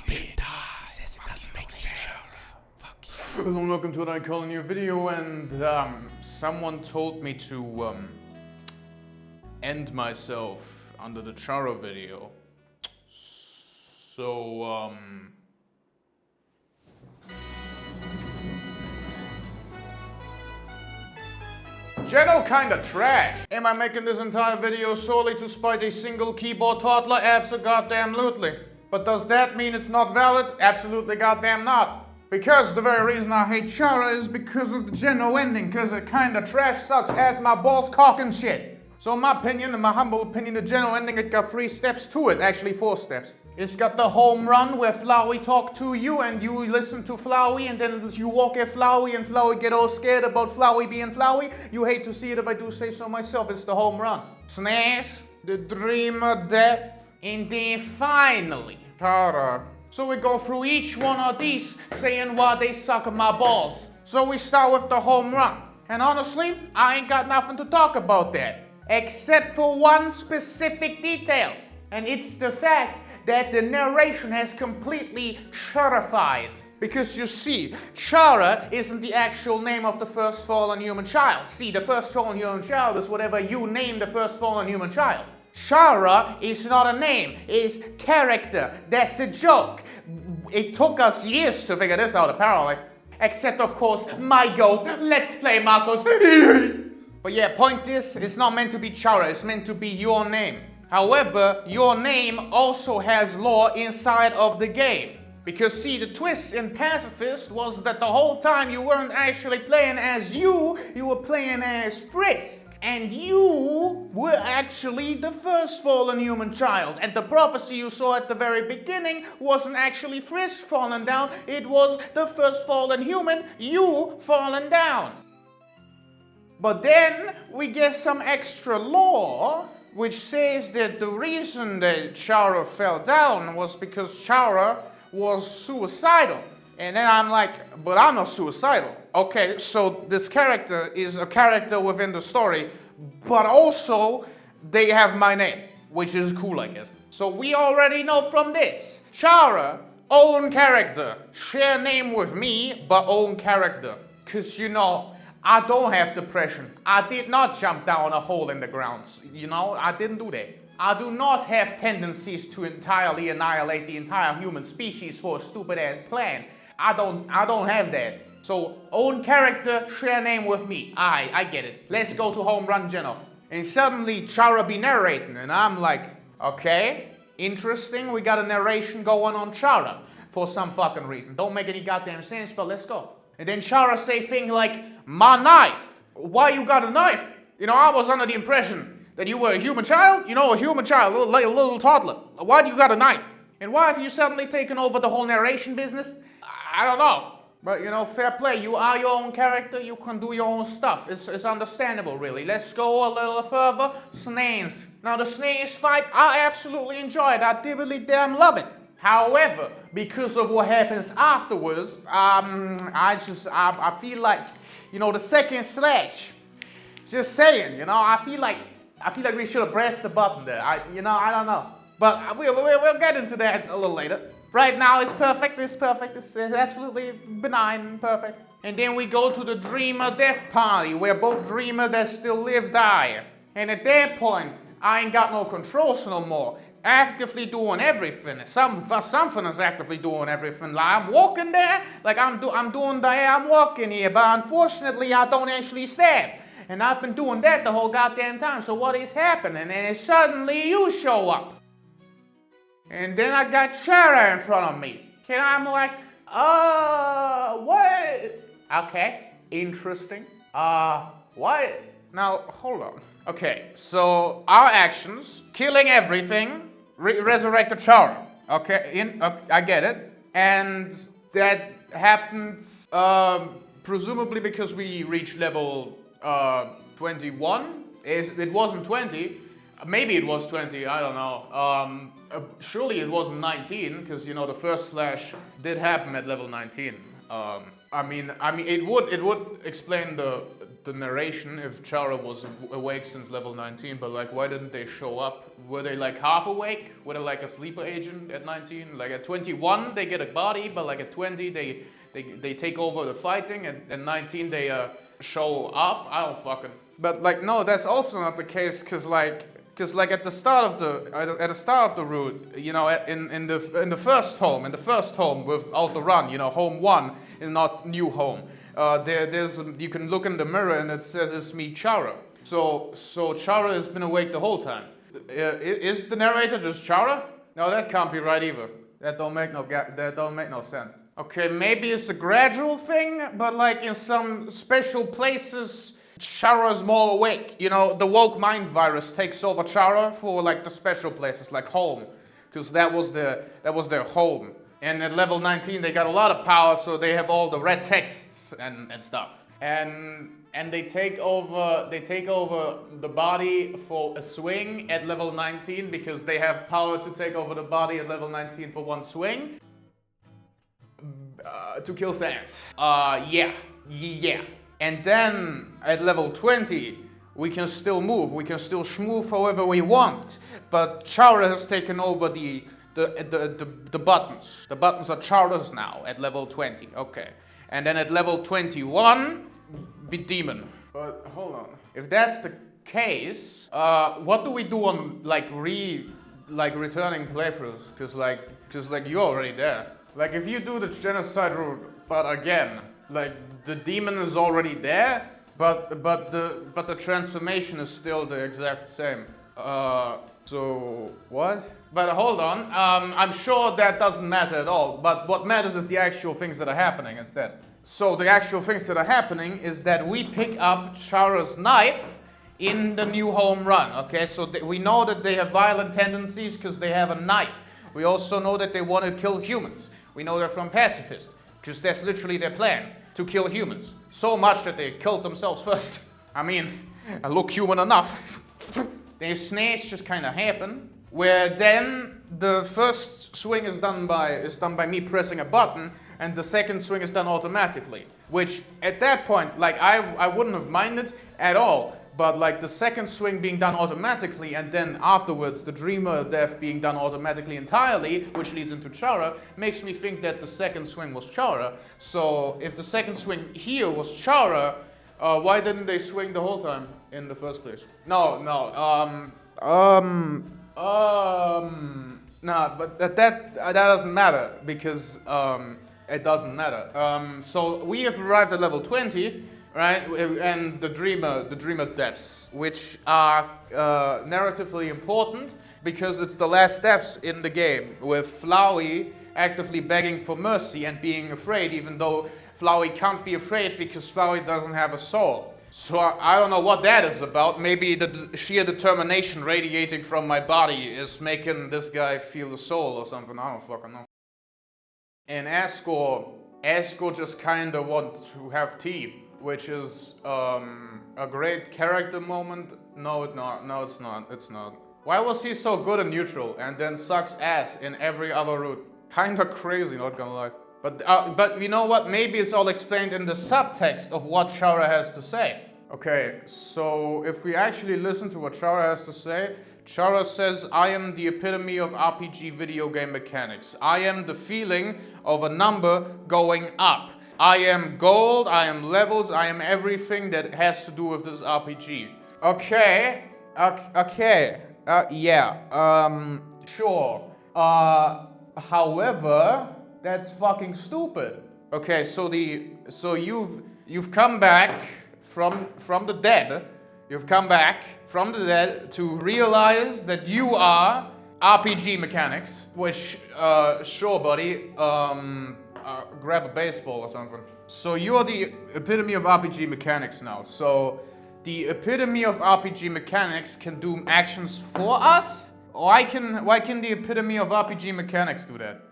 says it doesn't make sense. Hello and welcome to what I call a new video, and someone told me to end myself under the Chara video. So Geno kinda trash. Am I making this entire video solely to spite a single keyboard toddler? Abso-goddamn-lutely. But does that mean it's not valid? Absolutely goddamn not. Because the very reason I hate Chara is because of the Geno ending, cause it kinda trash sucks ass my balls cock and shit. So in my opinion, in my humble opinion, the Geno ending, it got 3 steps to it, actually 4 steps. It's got the home run where Flowey talk to you and you listen to Flowey, and then you walk at Flowey and Flowey get all scared about Flowey being Flowey. You hate to see it if I do say so myself, it's the home run. Snares, the dream of death, and then finally, Chara. So we go through each one of these saying why they suck at my balls. So we start with the home run. And honestly, I ain't got nothing to talk about that. Except for one specific detail. And it's the fact that the narration has completely Charified. Because you see, Chara isn't the actual name of the first fallen human child. See, the first fallen human child is whatever you name the first fallen human child. Chara is not a name, it's character. That's a joke. It took us years to figure this out, apparently. Except, of course, my goat, Let's Play Marcos. But yeah, point is, it's not meant to be Chara, it's meant to be your name. However, your name also has lore inside of the game. Because see, the twist in Pacifist was that the whole time you weren't actually playing as you were playing as Frisk. And you were actually the first fallen human child. And the prophecy you saw at the very beginning wasn't actually Frisk falling down, it was the first fallen human, you falling down. But then we get some extra lore which says that the reason that Chara fell down was because Chara was suicidal. And then I'm like, but I'm not suicidal. Okay, so this character is a character within the story, but also they have my name, which is cool, I guess. So we already know from this. Chara, own character. Share name with me, but own character. Cause you know, I don't have depression. I did not jump down a hole in the ground. You know, I didn't do that. I do not have tendencies to entirely annihilate the entire human species for a stupid ass plan. I don't have that. So, own character, share name with me. I get it. Let's go to home run Geno. And suddenly Chara be narrating, and I'm like, okay, interesting, we got a narration going on Chara for some fucking reason. Don't make any goddamn sense, but let's go. And then Chara say thing like, my knife. Why you got a knife? You know, I was under the impression that you were a human child. You know, a human child, a little toddler. Why do you got a knife? And why have you suddenly taken over the whole narration business? I don't know. But, you know, fair play. You are your own character. You can do your own stuff. It's understandable, really. Let's go a little further. Snares. Now, the snares fight, I absolutely enjoy it. I really damn love it. However, because of what happens afterwards, I feel like, you know, the second slash. Just saying, you know, I feel like we should have pressed the button there. I don't know. But we'll get into that a little later. Right now, it's perfect, it's absolutely benign and perfect. And then we go to the Dreamer Death Party, where both Dreamer that still live die. And at that point, I ain't got no controls no more. Actively doing everything. Something is actively doing everything. Like I'm walking there, like I'm walking here, but unfortunately I don't actually stab. And I've been doing that the whole goddamn time, so what is happening? And suddenly you show up. And then I got Chara in front of me. And I'm like, what? Okay, interesting. What? Now, hold on. Okay, so our actions, killing everything, resurrected Chara. Okay, I get it. And that happened, presumably because we reached level 21. It wasn't 20. Maybe it was 20, I don't know. Surely it wasn't 19, because, you know, the first slash did happen at level 19. I mean, it would explain the the narration if Chara was awake since level 19, but like why didn't they show up? Were they like half awake? Were they like a sleeper agent at 19? Like at 21 they get a body, but like at 20 they take over the fighting, and at 19 they show up. I don't fucking. But like no, that's also not the case, cause like at the start of the route, you know, in the first home without the run, you know, home 1 is not new home. There's you can look in the mirror and it says it's me, Chara. So Chara has been awake the whole time. Is the narrator just Chara? No, that can't be right either. That don't make no sense. Okay, maybe it's a gradual thing, but like in some special places, Chara's more awake. You know, the woke mind virus takes over Chara for like the special places, like home, because that was their home. And at level 19, they got a lot of power, so they have all the red texts and stuff. And they take over the body for a swing at level 19 because they have power to take over the body at level 19 for one swing. To kill Sans. Yeah. And then at level 20, we can still move. We can still schmoof however we want. But Chara has taken over the buttons. The buttons are Chara's now at level 20. Okay. And then at level 21, be demon. But hold on. If that's the case, what do we do on returning playthroughs? Cause you're already there. Like if you do the genocide route, but again, like the demon is already there, but the transformation is still the exact same. So what? But hold on, I'm sure that doesn't matter at all, but what matters is the actual things that are happening instead. So the actual things that are happening is that we pick up Chara's knife in the new home run, okay? So we know that they have violent tendencies because they have a knife. We also know that they want to kill humans. We know they're from pacifists, because that's literally their plan, to kill humans. So much that they killed themselves first. I mean, I look human enough. The snares just kind of happen, where then the first swing is done by me pressing a button, and the second swing is done automatically. Which at that point, like I wouldn't have minded at all. But like the second swing being done automatically, and then afterwards the dreamer death being done automatically entirely, which leads into Chara, makes me think that the second swing was Chara. So if the second swing here was Chara, why didn't they swing the whole time in the first place? No, but that doesn't matter, because it doesn't matter. So we have arrived at level 20. Right, and the dreamer deaths, which are narratively important because it's the last deaths in the game, with Flowey actively begging for mercy and being afraid, even though Flowey can't be afraid because Flowey doesn't have a soul. So I don't know what that is about. Maybe the sheer determination radiating from my body is making this guy feel a soul or something. I don't fucking know. And Asgore just kinda wants to have tea, which is a great character moment. No, it's not. It's not. Why was he so good in neutral and then sucks ass in every other route? Kinda crazy, not gonna lie. But you know what? Maybe it's all explained in the subtext of what Chara has to say. Okay, so if we actually listen to what Chara has to say, Chara says, I am the epitome of RPG video game mechanics. I am the feeling of a number going up. I am gold, I am levels, I am everything that has to do with this RPG. Okay, sure. However, that's fucking stupid. Okay, so you've come back from the dead. You've come back from the dead to realize that you are RPG mechanics, which, sure, buddy, grab a baseball or something. So you're the epitome of RPG mechanics now. So the epitome of RPG mechanics can do actions for us? Why can the epitome of RPG mechanics do that?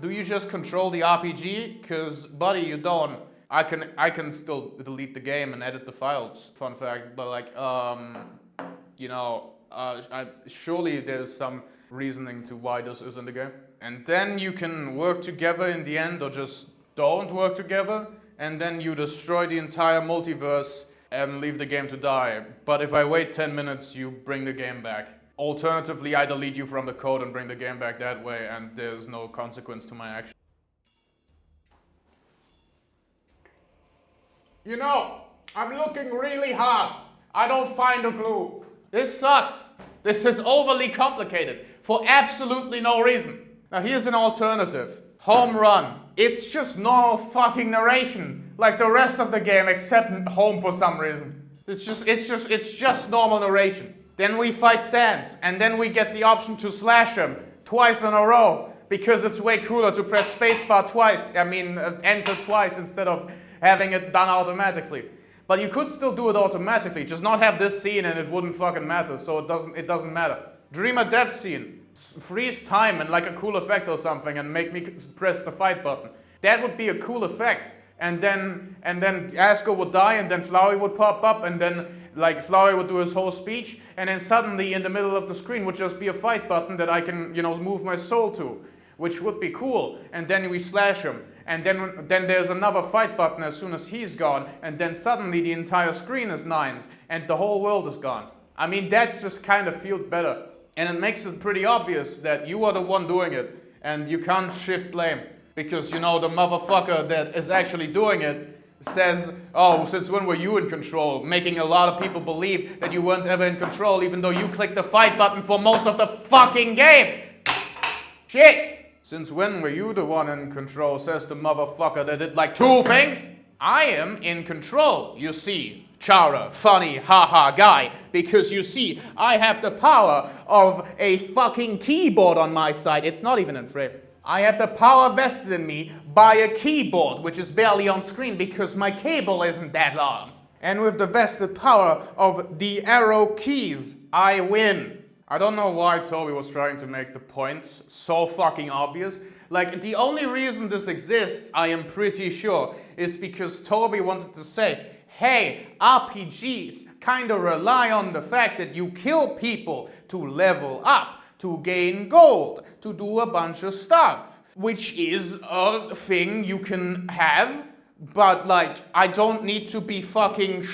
Do you just control the RPG? Cause buddy, you don't. I can still delete the game and edit the files, fun fact, but like, surely there's some reasoning to why this is in the game. And then you can work together in the end, or just don't work together, and then you destroy the entire multiverse and leave the game to die. But if I wait 10 minutes, you bring the game back. Alternatively, I delete you from the code and bring the game back that way, and there's no consequence to my action. You know, I'm looking really hard. I don't find a clue. This sucks. This is overly complicated for absolutely no reason. Now here's an alternative. Home run. It's just normal fucking narration, like the rest of the game except home for some reason. It's just normal narration. Then we fight Sans, and then we get the option to slash him twice in a row because it's way cooler to press spacebar twice. Enter twice instead of having it done automatically. But you could still do it automatically, just not have this scene and it wouldn't fucking matter, so it doesn't matter. Dream a death scene, freeze time and like a cool effect or something and make me press the fight button. That would be a cool effect. And then Asgore would die and then Flowey would pop up and then like Flowey would do his whole speech and then suddenly in the middle of the screen would just be a fight button that I can, move my soul to, which would be cool. And then we slash him. And then there's another fight button as soon as he's gone, and then suddenly the entire screen is nines, and the whole world is gone. I mean, that just kind of feels better. And it makes it pretty obvious that you are the one doing it, and you can't shift blame. Because, the motherfucker that is actually doing it says, oh, since when were you in control? Making a lot of people believe that you weren't ever in control, even though you clicked the fight button for most of the fucking game. Shit! Since when were you the one in control, says the motherfucker that did like 2 things? I am in control, you see. Chara, funny, haha guy. Because you see, I have the power of a fucking keyboard on my side. It's not even in frame. I have the power vested in me by a keyboard, which is barely on screen because my cable isn't that long. And with the vested power of the arrow keys, I win. I don't know why Toby was trying to make the point so fucking obvious. Like, the only reason this exists, I am pretty sure, is because Toby wanted to say, hey, RPGs kinda rely on the fact that you kill people to level up, to gain gold, to do a bunch of stuff. Which is a thing you can have, but like, I don't need to be fucking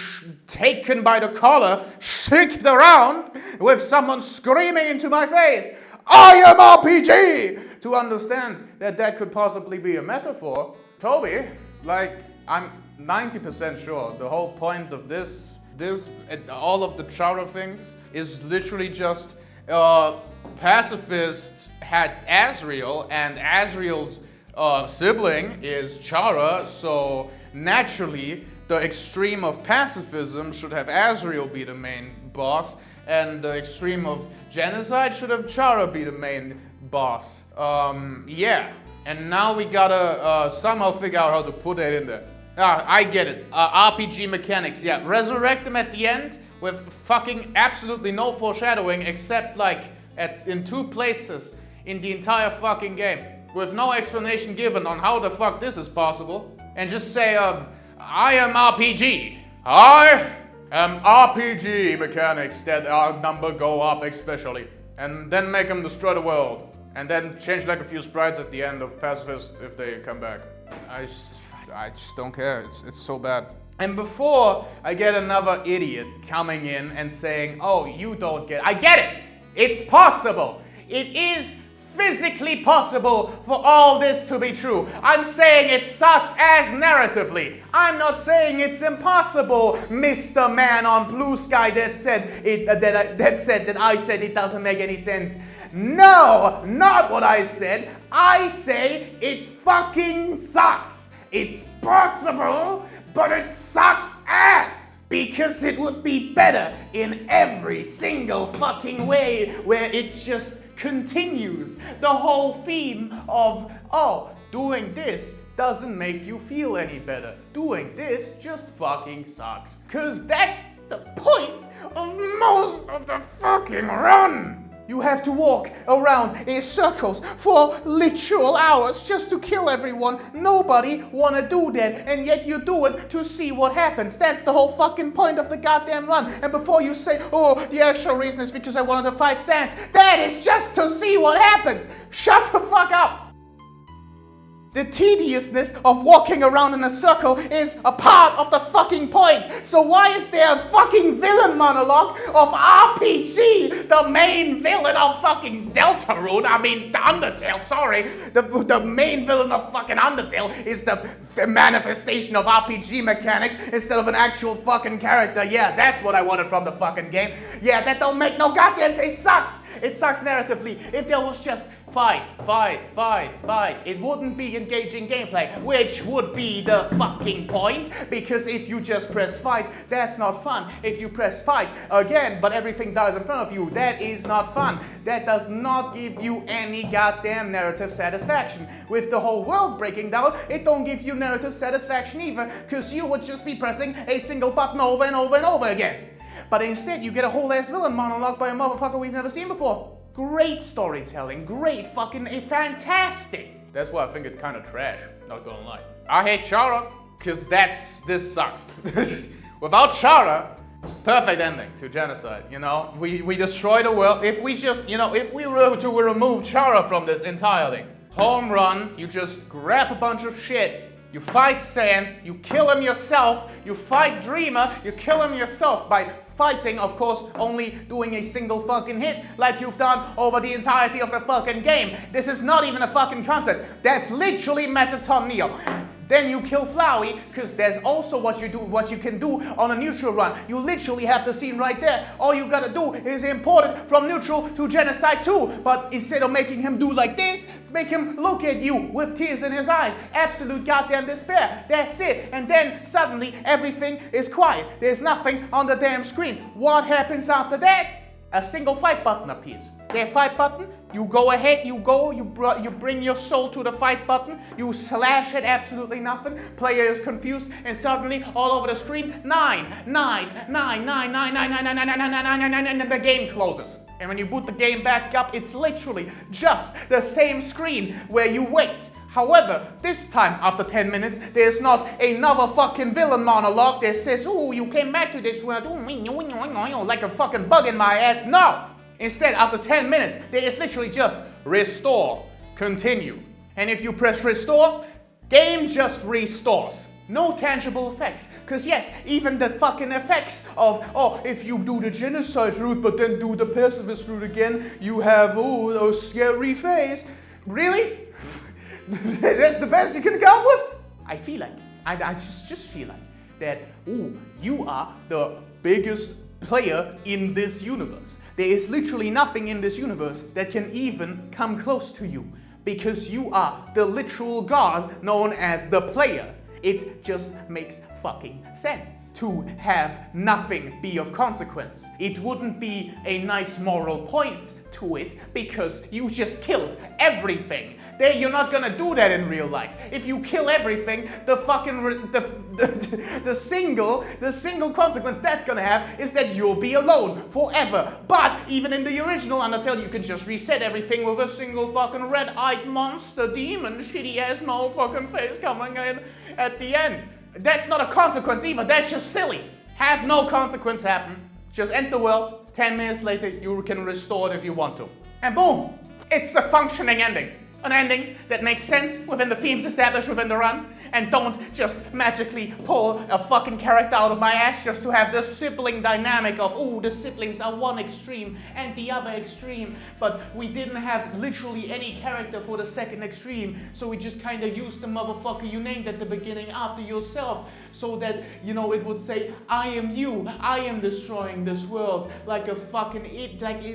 taken by the collar, shaked around with someone screaming into my face, I am RPG! To understand that that could possibly be a metaphor. Toby, like, I'm 90% sure the whole point of this, all of the Chara things is literally just, pacifists had Asriel, and Asriel's sibling is Chara, so naturally the extreme of pacifism should have Asriel be the main boss, and the extreme of genocide should have Chara be the main boss. Yeah. And now we gotta somehow figure out how to put that in there. I get it. RPG mechanics, yeah. Resurrect them at the end with fucking absolutely no foreshadowing except like in 2 places in the entire fucking game. With no explanation given on how the fuck this is possible. And just say, I am RPG. I am RPG mechanics that our number go up especially. And then make them destroy the world. And then change like a few sprites at the end of Pacifist if they come back. I just don't care. It's so bad. And before I get another idiot coming in and saying, oh, you don't get it. I get it. It's possible. It is physically possible for all this to be true. I'm saying it sucks as narratively. I'm not saying it's impossible, Mr. Man on Blue Sky that said that I said it doesn't make any sense. No, not what I said. I say it fucking sucks. It's possible, but it sucks ass. Because it would be better in every single fucking way where it just continues the whole theme of, oh, doing this doesn't make you feel any better. Doing this just fucking sucks. Cause that's the point of most of the fucking run. You have to walk around in circles for literal hours just to kill everyone. Nobody wanna do that, and yet you do it to see what happens. That's the whole fucking point of the goddamn run. And before you say, oh, the actual reason is because I wanted to fight Sans, that is just to see what happens. Shut the fuck up. The tediousness of walking around in a circle is a part of the fucking point. So why is there a fucking villain monologue of RPG, the main villain of fucking Deltarune? I mean, the Undertale, sorry. The main villain of fucking Undertale is the manifestation of RPG mechanics instead of an actual fucking character. Yeah, that's what I wanted from the fucking game. Yeah, that don't make no goddamn sense. It sucks. It sucks narratively. If there was just fight, it wouldn't be engaging gameplay, which would be the fucking point, because if you just press fight, that's not fun. If you press fight again, but everything dies in front of you, that is not fun. That does not give you any goddamn narrative satisfaction. With the whole world breaking down, it don't give you narrative satisfaction either, because you would just be pressing a single button over and over and over again. But instead, you get a whole ass villain monologue by a motherfucker we've never seen before. Great storytelling, great fucking fantastic. That's why I think it's kind of trash, not gonna lie. I hate Chara, because this sucks. Without Chara, perfect ending to genocide, you know? We destroy the world. If we just, if we were to remove Chara from this entire thing, home run, you just grab a bunch of shit, you fight Sans, you kill him yourself, you fight Dreamer, you kill him yourself by fighting, of course, only doing a single fucking hit like you've done over the entirety of the fucking game. This is not even a fucking concept. That's literally Metaton Neo. Then you kill Flowey, because there's also what you can do on a neutral run. You literally have the scene right there. All you gotta do is import it from neutral to genocide 2. But instead of making him do like this, make him look at you with tears in his eyes. Absolute goddamn despair. That's it. And then suddenly everything is quiet. There's nothing on the damn screen. What happens after that? A single fight button appears. Their fight button, you go ahead, you bring your soul to the fight button, you slash at absolutely nothing, player is confused, and suddenly all over the screen, 9, and the game closes. And when you boot the game back up, it's literally just the same screen where you wait. However, this time, after 10 minutes, there's not another fucking villain monologue that says, "Ooh, you came back to this world, ooh, like a fucking bug in my ass." No! Instead, after 10 minutes, there is literally just restore, continue. And if you press restore, game just restores. No tangible effects. Because yes, even the fucking effects of, oh, if you do the genocide route but then do the pacifist route again, you have, oh, a scary face. Really? That's the best you can come with? I feel like, I just feel like that, ooh, you are the biggest player in this universe. There is literally nothing in this universe that can even come close to you, because you are the literal god known as the player. It just makes fucking sense to have nothing be of consequence. It wouldn't be a nice moral point to it, because you just killed everything. You're not gonna do that in real life. If you kill everything, the fucking the single consequence that's gonna have is that you'll be alone forever. But even in the original Undertale, you can just reset everything with a single fucking red-eyed monster demon, shitty ass motherfucking face coming in at the end. That's not a consequence either. That's just silly. Have no consequence happen. Just end the world. 10 minutes later, you can restore it if you want to. And boom, it's a functioning ending. An ending that makes sense within the themes established within the run, and don't just magically pull a fucking character out of my ass just to have the sibling dynamic of, ooh, the siblings are one extreme and the other extreme, but we didn't have literally any character for the second extreme, so we just kind of used the motherfucker you named at the beginning after yourself, so that, you know, it would say, I am you, I am destroying this world, like a fucking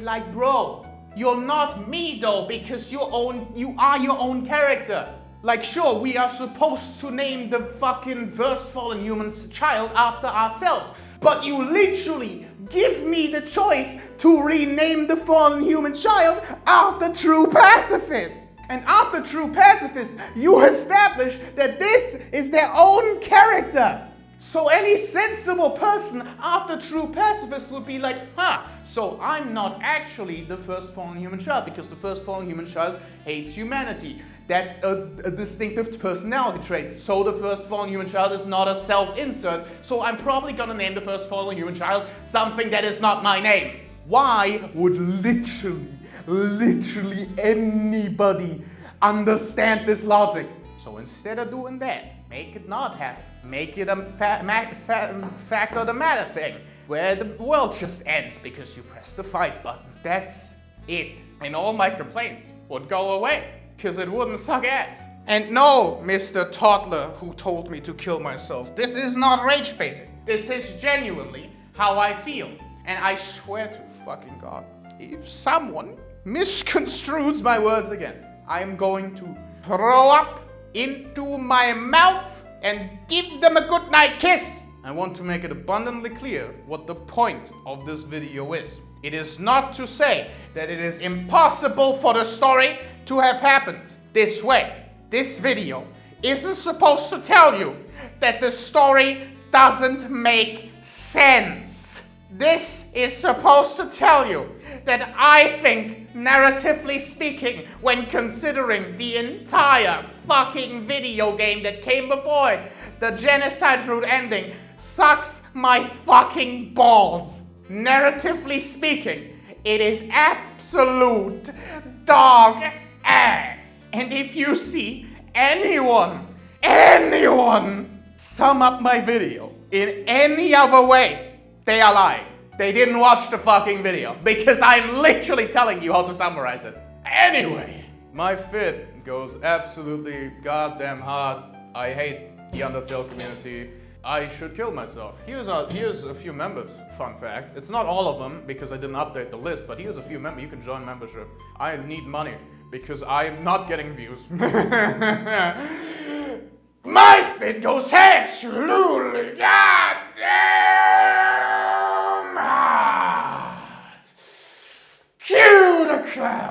like bro. You're not me though, because you are your own character. Like, sure, we are supposed to name the fucking first fallen human child after ourselves, but you literally give me the choice to rename the fallen human child after True Pacifist. And after True Pacifist, you establish that this is their own character. So any sensible person after True Pacifist would be like, so I'm not actually the first fallen human child, because the first fallen human child hates humanity. That's a distinctive personality trait. So the first fallen human child is not a self-insert, so I'm probably gonna name the first fallen human child something that is not my name. Why would literally anybody understand this logic? So instead of doing that, make it not happen. Make it a fact of the matter thing, where the world just ends because you press the fight button. That's it. And all my complaints would go away, because it wouldn't suck ass. And no, Mr. Toddler who told me to kill myself, this is not rage baiting. This is genuinely how I feel. And I swear to fucking God, if someone misconstrues my words again, I am going to throw up into my mouth and give them a goodnight kiss. I want to make it abundantly clear what the point of this video is. It is not to say that it is impossible for the story to have happened this way. This video isn't supposed to tell you that the story doesn't make sense. This is supposed to tell you that I think, narratively speaking, when considering the entire fucking video game that came before it, the genocide route ending sucks my fucking balls. Narratively speaking, it is absolute dog ass. And if you see anyone sum up my video in any other way, they are lying. They didn't watch the fucking video, because I'm literally telling you how to summarize it. Anyway, my fit goes absolutely goddamn hard. I hate the Undertale community. I should kill myself. Here's a few members. Fun fact. It's not all of them, because I didn't update the list, but here's a few members. You can join membership. I need money, because I'm not getting views. My fit goes absolutely goddamn hard. Cue the clown.